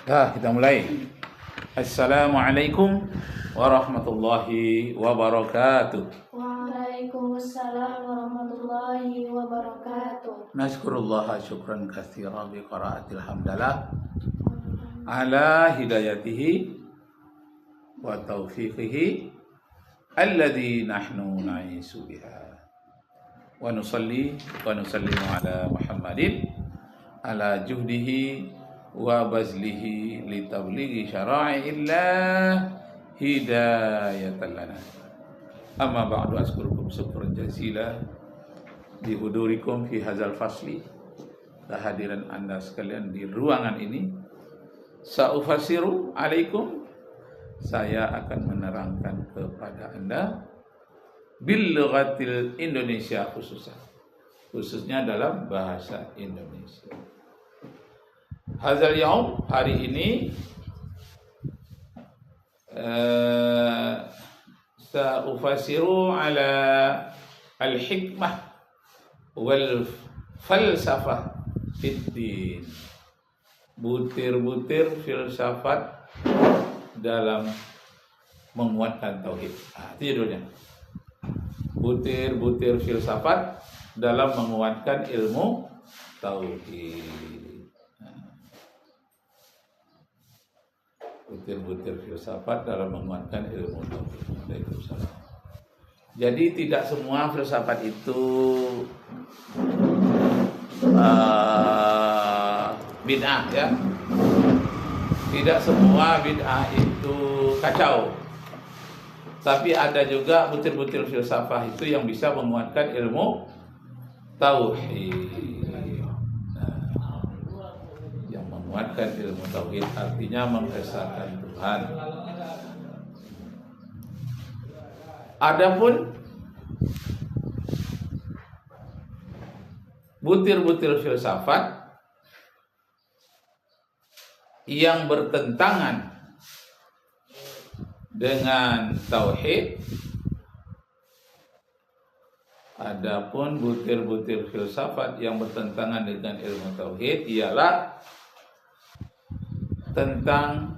Nah, kita mulai. Assalamualaikum warahmatullahi wabarakatuh. Waalaikumsalam warahmatullahi wabarakatuh. Nashkurullah syukran katsira bi qiraatil hamdalah ala hidayatihi wa taufiqihi alladzi nahnu na'isu biha. Wa nusalli wa nusallimu ala Muhammadin ala juhdihi wa bazlihi li tablighi syara'illah hidayatan lana. Amma ba'du, askurukum syukran jazila bi hudurikum fi hadzal fasli. Kehadiran Anda sekalian di ruangan ini. Sa'ufasiru alaikum, saya akan menerangkan kepada Anda bil lughatil Indonesia khususnya dalam bahasa Indonesia. Hadzal yaum, hari ini sa'ufasiru ala al-hikmah wal falsafah fiddin. Butir-butir filsafat dalam menguatkan tauhid. Itu judulnya. Butir-butir filsafat dalam menguatkan ilmu tauhid. Butir-butir filsafat dalam menguatkan ilmu tauhid. Waalaikumsalam. Jadi tidak semua filsafat itu bid'ah, ya. Tidak semua bid'ah itu kacau. Tapi ada juga butir-butir filsafat itu yang bisa menguatkan ilmu tauhid. Menguatkan ilmu tauhid artinya mengesahkan Tuhan. Adapun butir-butir filsafat yang bertentangan dengan tauhid, adapun butir-butir filsafat yang bertentangan dengan ilmu tauhid ialah tentang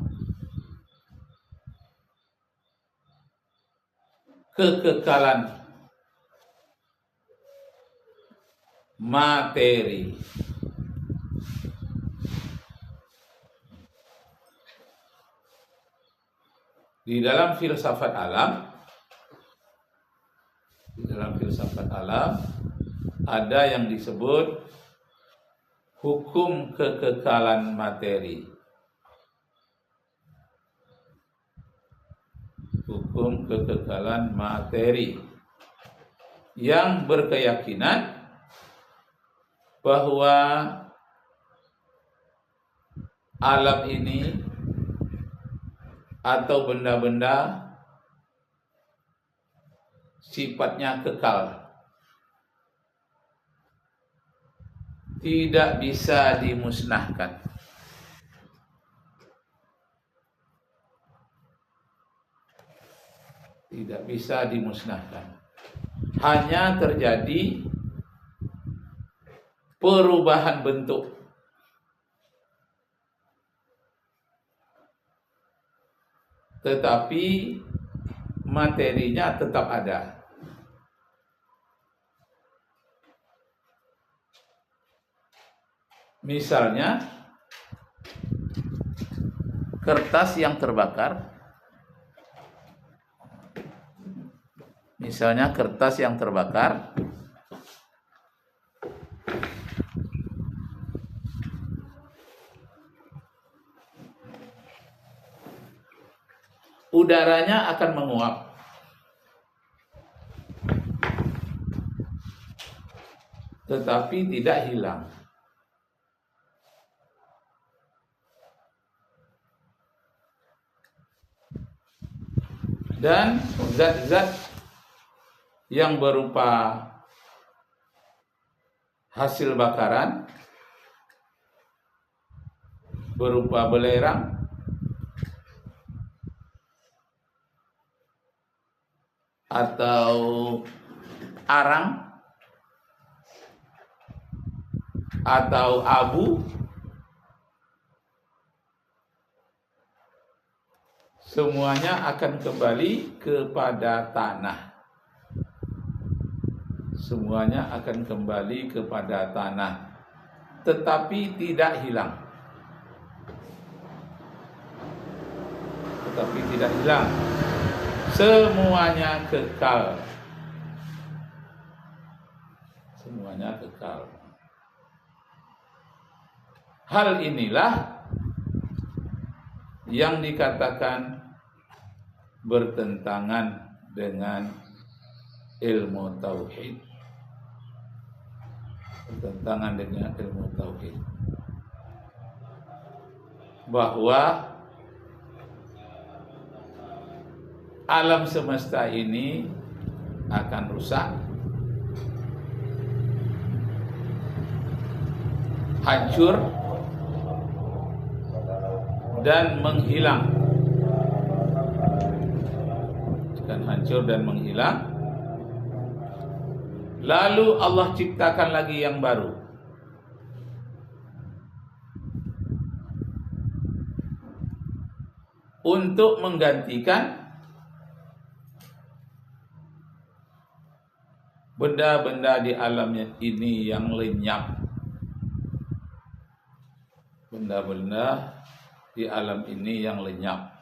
kekekalan materi. Di dalam filsafat alam, ada yang disebut hukum kekekalan materi. Hukum kekekalan materi yang berkeyakinan bahwa alam ini atau benda-benda sifatnya kekal, tidak bisa dimusnahkan. Tidak bisa dimusnahkan. Hanya terjadi perubahan bentuk. Tetapi materinya tetap ada. Misalnya kertas yang terbakar. Udaranya akan menguap. Tetapi tidak hilang. Dan zat-zat yang berupa hasil bakaran, berupa belerang atau arang atau abu semuanya akan kembali kepada tanah. Semuanya akan kembali kepada tanah, tetapi tidak hilang. Tetapi tidak hilang. Semuanya kekal. Semuanya kekal. Hal inilah yang dikatakan bertentangan dengan ilmu tauhid. Bertentangan dengan ilmu tauhid. Bahwa alam semesta ini akan rusak, hancur dan menghilang. Akan hancur dan menghilang. Lalu Allah ciptakan lagi yang baru. Untuk menggantikan benda-benda di alamnya ini yang lenyap. Benda-benda di alam ini yang lenyap.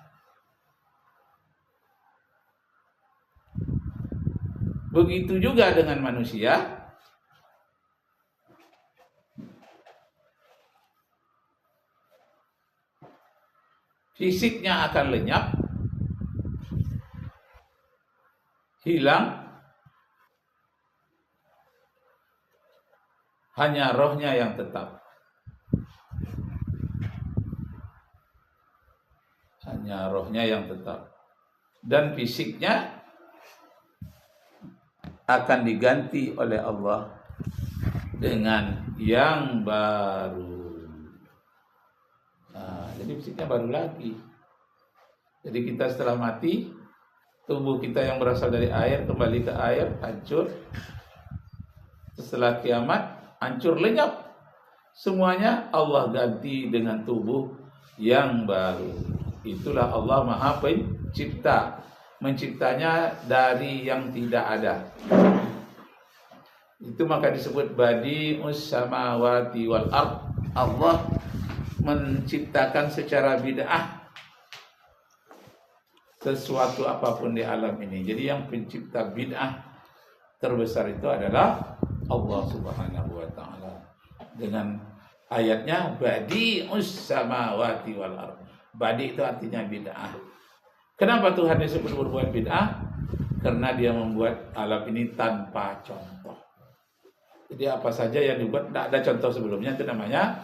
Begitu juga dengan manusia. Fisiknya akan lenyap, hilang, hanya rohnya yang tetap. Hanya rohnya yang tetap. Dan fisiknya akan diganti oleh Allah dengan yang baru. Nah, jadi fisiknya baru lagi. Jadi kita setelah mati, tubuh kita yang berasal dari air kembali ke air, hancur. Setelah kiamat, hancur lenyap. Semuanya Allah ganti dengan tubuh yang baru. Itulah Allah Maha Pencipta. Menciptanya dari yang tidak ada. Itu maka disebut badi'us samawati wal ard. Allah menciptakan secara bid'ah sesuatu apapun di alam ini. Jadi yang pencipta bid'ah terbesar itu adalah Allah Subhanahu wa taala. Dengan ayatnya badi'us samawati wal ard. Badi itu artinya bid'ah. Kenapa Tuhan disebut berbuat bid'ah? Karena dia membuat alam ini tanpa contoh. Jadi apa saja yang dibuat tidak ada contoh sebelumnya itu namanya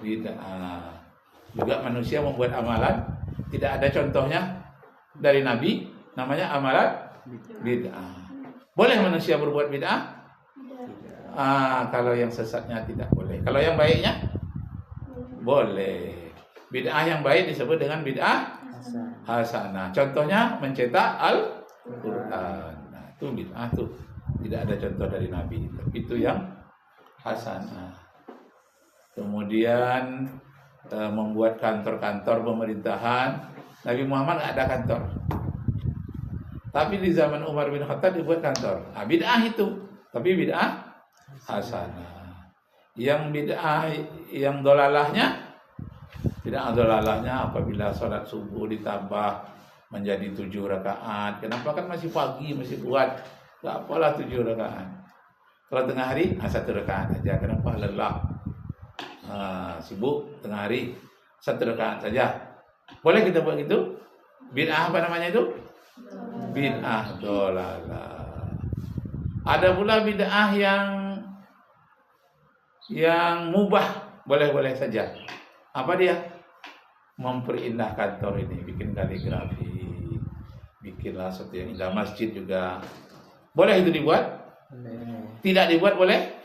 bid'ah. Juga manusia membuat amalan tidak ada contohnya dari Nabi, namanya amalan bid'ah. Boleh manusia berbuat bid'ah? Kalau yang sesatnya tidak boleh. Kalau yang baiknya boleh. Bid'ah yang baik disebut dengan bid'ah hasanah. Contohnya mencetak Al-Quran. Nah, itu bid'ah tuh. Tidak ada contoh dari Nabi. Itu yang hasanah. Kemudian membuat kantor-kantor pemerintahan. Nabi Muhammad nggak ada kantor. Tapi di zaman Umar bin Khattab dibuat kantor. Bid'ah itu. Tapi bid'ah hasanah. Yang bid'ah yang dolalahnya, bid'ah dolalahnya apabila sholat subuh ditambah menjadi 7 rakaat. Kenapa? Kan masih pagi, masih kuat. Gak apalah 7 rakaat. Kalau tengah hari, 1 rakaat saja. Kenapa? Lelah. Sibuk tengah hari, 1 rakaat saja. Boleh kita buat gitu? Bid'ah apa namanya itu? Bid'ah dolalah. Ada pula bid'ah yang mubah, boleh-boleh saja. Apa dia? Memperindah kantor ini, bikin kaligrafi, bikinlah sesuatu yang indah. Masjid juga boleh itu dibuat? Tidak dibuat boleh?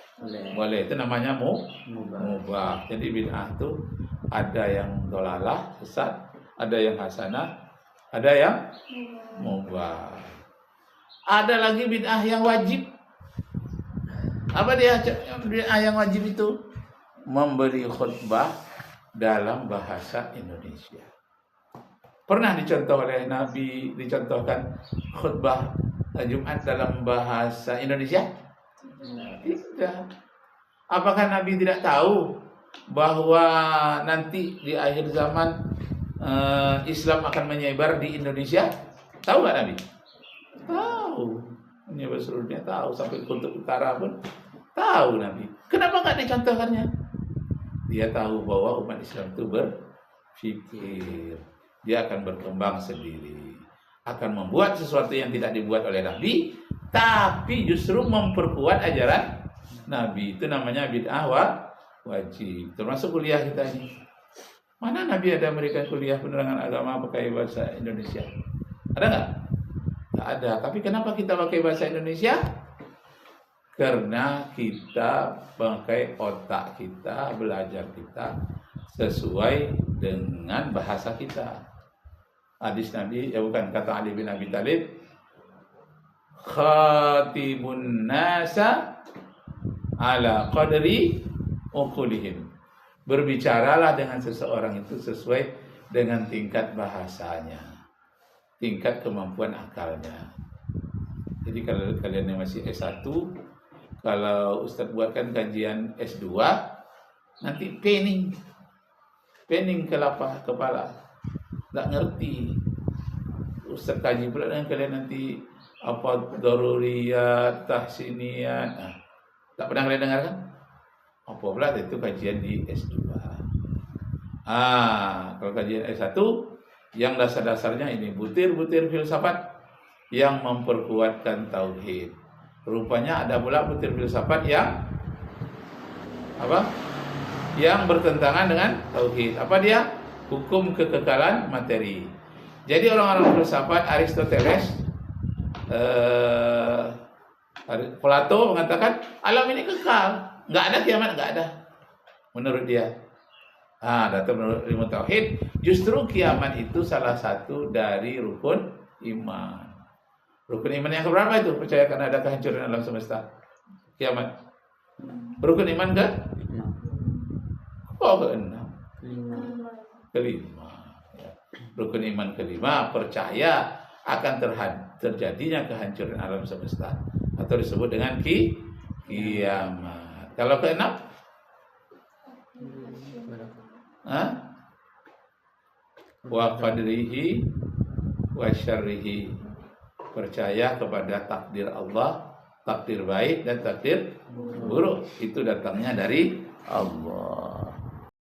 Boleh. Itu namanya mubah. Jadi bid'ah itu ada yang dolalah, sesat, ada yang hasanah, ada yang mubah. Ada lagi bid'ah yang wajib. Apa dia bid'ah yang wajib itu? Memberi khutbah dalam bahasa Indonesia. Pernah dicontoh oleh Nabi, dicontohkan khutbah Jumat dalam bahasa Indonesia? Tidak. Apakah Nabi tidak tahu bahwa nanti di akhir zaman Islam akan menyebar di Indonesia? Tahu nggak Nabi? Tahu. Menyebar seluruh dunia tahu, sampai kutub utara pun tahu Nabi. Kenapa nggak dicontohkannya? Dia tahu bahwa umat Islam itu berpikir, dia akan berkembang sendiri, akan membuat sesuatu yang tidak dibuat oleh Nabi, tapi justru memperkuat ajaran Nabi. Itu namanya bid'ah wajib. Termasuk kuliah kita ini. Mana Nabi ada memberikan kuliah penerangan agama pakai bahasa Indonesia? Ada nggak? Nggak ada. Tapi kenapa kita pakai bahasa Indonesia? Karena kita pakai otak kita, belajar kita sesuai dengan bahasa kita. Hadis Nabi, ya bukan, kata Ali bin Abi Thalib, khatibun nasa ala qadri uqulihim. Berbicaralah dengan seseorang itu sesuai dengan tingkat bahasanya, tingkat kemampuan akalnya. Jadi kalau kalian yang masih S1, kalau Ustadz buatkan kajian S2, nanti pening kepala, nggak ngerti. Ustadz kaji pula dengan kalian nanti apa daruriyat, tahsiniyat, tak pernah kalian dengar kan? Apa pula itu kajian di S2. Kalau kajian S1 yang dasar-dasarnya ini butir-butir filsafat yang memperkuatkan tauhid. Rupanya ada pula butir filsafat yang apa? Yang bertentangan dengan tauhid. Apa dia? Hukum kekekalan materi. Jadi orang-orang filsafat Aristoteles, Plato mengatakan alam ini kekal, nggak ada kiamat, nggak ada. Menurut dia. Datang menurut ilmu tauhid, justru kiamat itu salah satu dari rukun iman. Rukun iman yang keberapa itu? Percaya akan ada kehancuran alam semesta. Kiamat. Rukun iman ke? Ke-6. Kelima. Rukun iman kelima, percaya akan terjadinya kehancuran alam semesta, atau disebut dengan kiamat. Kalau ke-6? Wa qadrihi wa syarrihi. Percaya kepada takdir Allah, takdir baik dan takdir buruk. Itu datangnya dari Allah.